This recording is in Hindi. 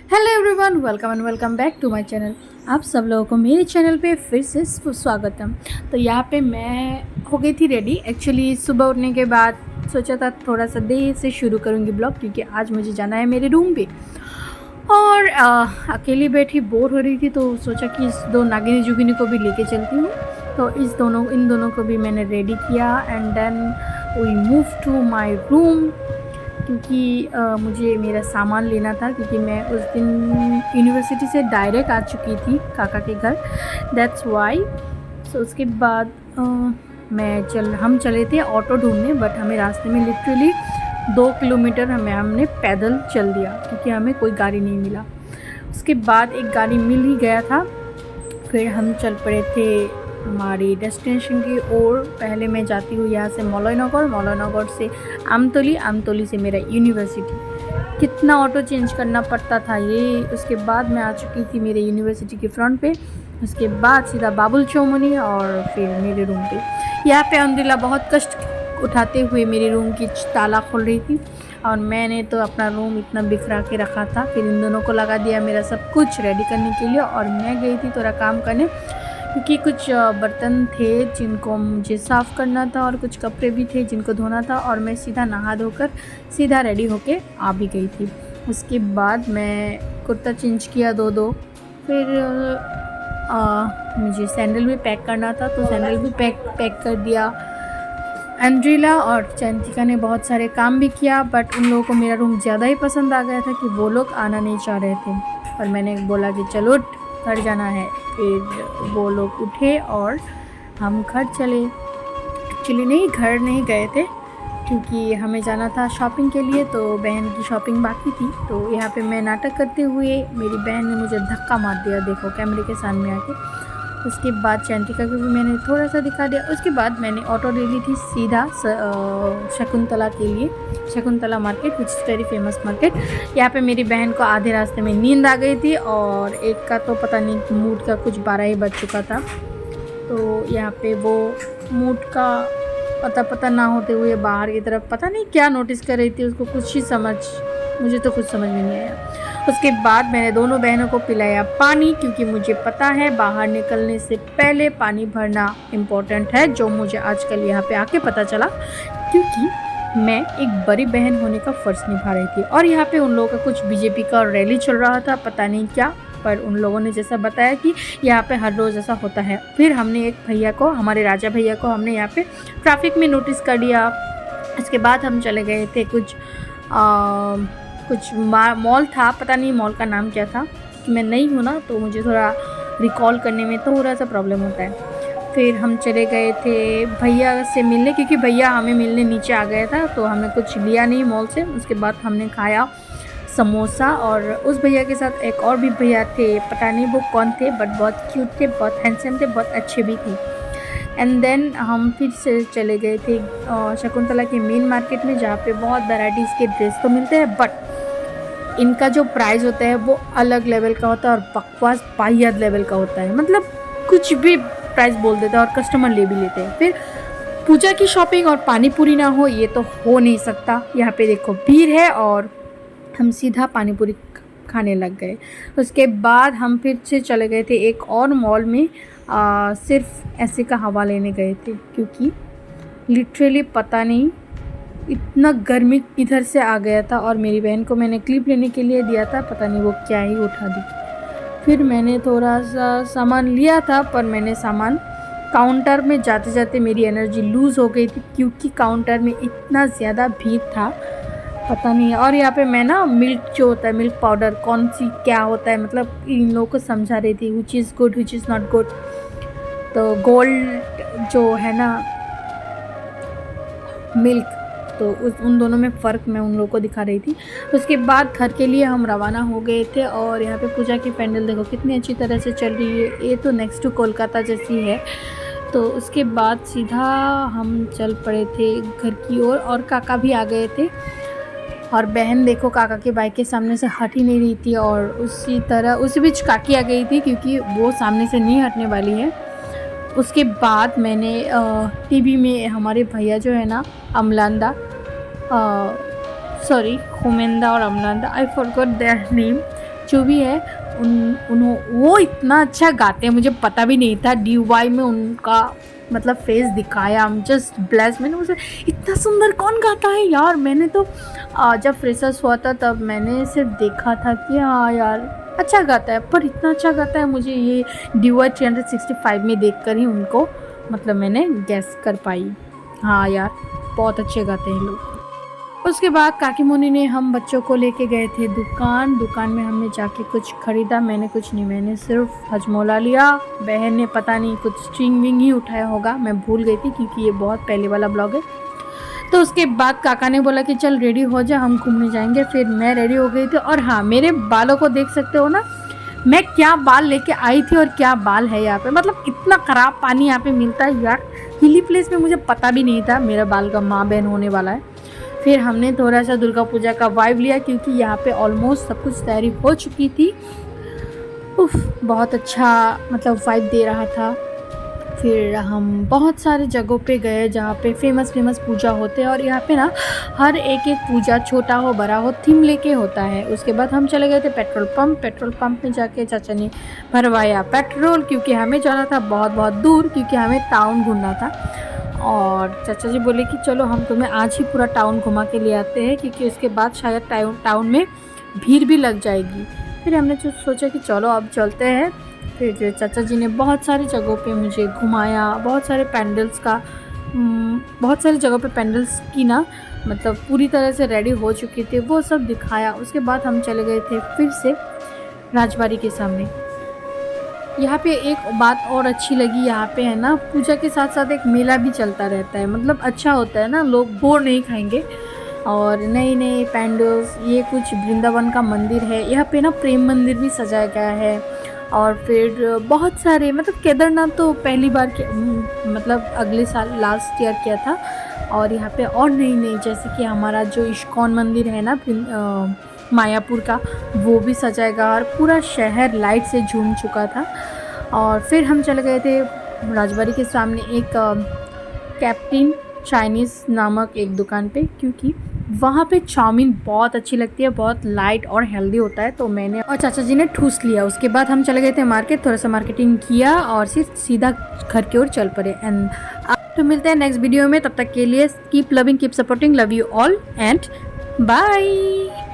Hello everyone, welcome and welcome back to my channel. आप सब लोगों को मेरे चैनल पे फिर से स्वागतम। तो यहाँ पे मैं हो गई थी रेडी। एक्चुअली सुबह उठने के बाद सोचा था थोड़ा सा देर से शुरू करूँगी ब्लॉग, क्योंकि आज मुझे जाना है मेरे रूम पे। और अकेली बैठी बोर हो रही थी, तो सोचा कि इस दो नागिनी जुगिनी को भी लेके चलती हूँ। तो इन दोनों को भी मैंने रेडी किया and then we move to my room, क्योंकि मुझे मेरा सामान लेना था, क्योंकि मैं उस दिन यूनिवर्सिटी से डायरेक्ट आ चुकी थी काका के घर। That's why. सो उसके बाद हम चले थे ऑटो ढूंढने, बट हमें रास्ते में लिटरली 2 किलोमीटर हमने पैदल चल दिया, क्योंकि हमें कोई गाड़ी नहीं मिला। उसके बाद एक गाड़ी मिल ही गया था। फिर हम चल पड़े थे हमारी डेस्टिनेशन की ओर। पहले मैं जाती हूँ यहाँ से मौलानगर, मौलानगर से आमतौली, आमतौली से मेरा यूनिवर्सिटी। कितना ऑटो चेंज करना पड़ता था ये। उसके बाद मैं आ चुकी थी मेरे यूनिवर्सिटी के फ्रंट पे। उसके बाद सीधा बाबुल चौमुनी और फिर मेरे रूम पे। यहाँ पे अल्हम्दुलिल्लाह बहुत कष्ट उठाते हुए मेरे रूम की ताला खोल रही थी, और मैंने तो अपना रूम इतना बिखरा के रखा था। फिर इन दोनों को लगा दिया मेरा सब कुछ रेडी करने के लिए, और मैं गई थी थोड़ा काम करने, क्योंकि कुछ बर्तन थे जिनको मुझे साफ़ करना था और कुछ कपड़े भी थे जिनको धोना था। और मैं सीधा नहा धोकर सीधा रेडी होके आ भी गई थी। उसके बाद मैं कुर्ता चेंज किया दो। फिर मुझे सैंडल भी पैक करना था, तो सैंडल भी पैक कर दिया। एंड्रीला और चैंतिका ने बहुत सारे काम भी किया, बट उन लोगों को मेरा रूम ज़्यादा ही पसंद आ गया था कि वो लोग आना नहीं चाह रहे थे। और मैंने बोला कि चलो घर जाना है। फिर वो लोग उठे और हम घर चले। एक्चुअली घर नहीं गए थे, क्योंकि हमें जाना था शॉपिंग के लिए, तो बहन की शॉपिंग बाकी थी। तो यहाँ पे मैं नाटक करते हुए मेरी बहन ने मुझे धक्का मार दिया, देखो कैमरे के सामने आके। उसके बाद चैंतिका को भी मैंने थोड़ा सा दिखा दिया। उसके बाद मैंने ऑटो ले ली थी सीधा शकुंतला के लिए, Shakuntala market, which is very famous market. यहाँ पे मेरी बहन को आधे रास्ते में नींद आ गई थी, और एक का तो पता नहीं मूड का कुछ 12 ही बज चुका था। तो यहाँ पे वो मूड का पता ना होते हुए बाहर की तरफ पता नहीं क्या नोटिस कर रही थी, उसको मुझे तो कुछ समझ में नहीं आया। उसके बाद मैंने दोनों बहनों को पिलाया पानी, क्योंकि मुझे पता है बाहर निकलने से पहले पानी भरना इम्पोर्टेंट है, जो मुझे आजकल यहाँ पे आके पता चला, क्योंकि मैं एक बड़ी बहन होने का फ़र्ज़ निभा रही थी। और यहाँ पे उन लोगों का कुछ बीजेपी का रैली चल रहा था, पता नहीं क्या, पर उन लोगों ने जैसा बताया कि यहाँ पे हर रोज़ ऐसा होता है। फिर हमने एक भैया को, हमारे राजा भैया को हमने यहाँ पे ट्रैफिक में नोटिस कर लिया। इसके बाद हम चले गए थे कुछ मॉल था, पता नहीं मॉल का नाम क्या था, कि मैं नहीं हूँ ना, तो मुझे थोड़ा रिकॉल करने में थोड़ा सा प्रॉब्लम होता है। फिर हम चले गए थे भैया से मिलने, क्योंकि भैया हमें मिलने नीचे आ गया था, तो हमें कुछ लिया नहीं मॉल से। उसके बाद हमने खाया समोसा, और उस भैया के साथ एक और भी भैया थे, पता नहीं वो कौन थे, बट बहुत क्यूट थे, बहुत हैंडसम थे, बहुत अच्छे भी थे। एंड देन हम फिर से चले गए थे शकुंतला के मेन मार्केट में, जहाँ पे बहुत वैराइटीज़ के ड्रेस तो मिलते हैं, बट इनका जो प्राइस होता है वो अलग लेवल का होता है, और बकवास बाहियत लेवल का होता है। मतलब कुछ भी प्राइस बोल देते हैं और कस्टमर ले भी लेते हैं। फिर पूजा की शॉपिंग और पानी पूरी ना हो, ये तो हो नहीं सकता। यहाँ पे देखो भीड़ है, और हम सीधा पानी पूरी खाने लग गए। उसके बाद हम फिर से चले गए थे एक और मॉल में, सिर्फ ऐसे का हवा लेने गए थे, क्योंकि लिटरली पता नहीं इतना गर्मी इधर से आ गया था। और मेरी बहन को मैंने क्लिप लेने के लिए दिया था, पता नहीं वो क्या ही उठा दी। फिर मैंने थोड़ा सा सामान लिया था, पर मैंने सामान काउंटर में जाते जाते मेरी एनर्जी लूज़ हो गई थी, क्योंकि काउंटर में इतना ज़्यादा भीड़ था, पता नहीं। और यहाँ पे मैं ना मिल्क जो होता है, मिल्क पाउडर कौन सी क्या होता है, मतलब इन लोगों को समझा रही थी which is good which is not good. तो गोल्ड जो है ना मिल्क, तो उन दोनों में फ़र्क मैं उन लोगों को दिखा रही थी। उसके बाद घर के लिए हम रवाना हो गए थे। और यहाँ पे पूजा की पेंडल देखो कितनी अच्छी तरह से चल रही है, ये तो नेक्स्ट टू कोलकाता जैसी है। तो उसके बाद सीधा हम चल पड़े थे घर की ओर, और काका भी आ गए थे। और बहन देखो काका के बाइक के सामने से हट ही नहीं रही थी, और उसी तरह उसी बीच काकी आ गई थी, क्योंकि वो सामने से नहीं हटने वाली है। उसके बाद मैंने टीवी में हमारे भैया जो है ना अमलांदा, सॉरी हुमेंदा और अमलांदा, आई फॉरगॉट देयर नेम, जो भी है वो इतना अच्छा गाते हैं, मुझे पता भी नहीं था। DY में उनका मतलब फेस दिखाया, I'm जस्ट ब्लेस्ड। मैंने उसे इतना सुंदर कौन गाता है यार। मैंने तो जब फ्रेशर्स हुआ था तब मैंने सिर्फ देखा था कि हाँ यार अच्छा गाता है, पर इतना अच्छा गाता है मुझे ये DY 365 में देखकर ही उनको मतलब मैंने गेस कर पाई। हाँ यार बहुत अच्छे गाते हैं लोग। उसके बाद काकी मुनी ने हम बच्चों को लेके गए थे दुकान में हमने जाके कुछ ख़रीदा। मैंने कुछ नहीं, मैंने सिर्फ हजमोला लिया। बहन ने पता नहीं कुछ स्ट्रिंग विंग ही उठाया होगा, मैं भूल गई थी क्योंकि ये बहुत पहले वाला ब्लॉग है। तो उसके बाद काका ने बोला कि चल रेडी हो जा, हम घूमने जाएंगे। फिर मैं रेडी हो गई थी और हाँ मेरे बालों को देख सकते हो ना, मैं क्या बाल लेके आई थी और क्या बाल है यहाँ पे। मतलब इतना ख़राब पानी यहाँ पे मिलता है यार, हिली प्लेस में मुझे पता भी नहीं था मेरा बाल का माँ बहन होने वाला है। फिर हमने थोड़ा सा दुर्गा पूजा का वाइब लिया क्योंकि यहाँ पे ऑलमोस्ट सब कुछ तैयारी हो चुकी थी। उफ बहुत अच्छा मतलब वाइब दे रहा था। फिर हम बहुत सारे जगहों पे गए जहाँ पे फेमस पूजा होते हैं, और यहाँ पे ना हर एक पूजा छोटा हो बड़ा हो थीम लेके होता है। उसके बाद हम चले गए थे पेट्रोल पंप में जाके चाचा ने भरवाया पेट्रोल, क्योंकि हमें जाना था बहुत दूर, क्योंकि हमें टाउन घूमना था। और चाचा जी बोले कि चलो हम तुम्हें आज ही पूरा टाउन घुमा के ले आते हैं, क्योंकि उसके बाद शायद टाउन में भीड़ भी लग जाएगी। फिर हमने जो सोचा कि चलो अब चलते हैं। फिर चाचा जी ने बहुत सारी जगहों पे मुझे घुमाया, बहुत सारे जगहों पे पैंडल्स की ना मतलब पूरी तरह से रेडी हो चुके थे, वो सब दिखाया। उसके बाद हम चले गए थे फिर से राजबाड़ी के सामने। यहाँ पे एक बात और अच्छी लगी, यहाँ पे है ना पूजा के साथ साथ एक मेला भी चलता रहता है। मतलब अच्छा होता है ना, लोग बोर नहीं खाएंगे। और नए पैंडल्स, ये कुछ वृंदावन का मंदिर है यहाँ पे ना, प्रेम मंदिर भी सजाया गया है। और फिर बहुत सारे मतलब केदारनाथ तो पहली बार मतलब अगले साल लास्ट ईयर किया था। और यहाँ पे और नई जैसे कि हमारा जो इस्कॉन मंदिर है ना मायापुर का, वो भी सजाएगा, और पूरा शहर लाइट से झूम चुका था। और फिर हम चले गए थे राजबाड़ी के सामने एक कैप्टन चाइनीज़ नामक एक दुकान पे, क्योंकि वहाँ पे चाउमीन बहुत अच्छी लगती है, बहुत लाइट और हेल्दी होता है। तो मैंने और चाचा जी ने ठूस लिया। उसके बाद हम चले गए थे मार्केट, थोड़ा सा मार्केटिंग किया और सिर्फ सीधा घर की ओर चल पड़े। एंड तो मिलते हैं नेक्स्ट वीडियो में, तब तक के लिए keep loving, keep supporting, love you all and bye.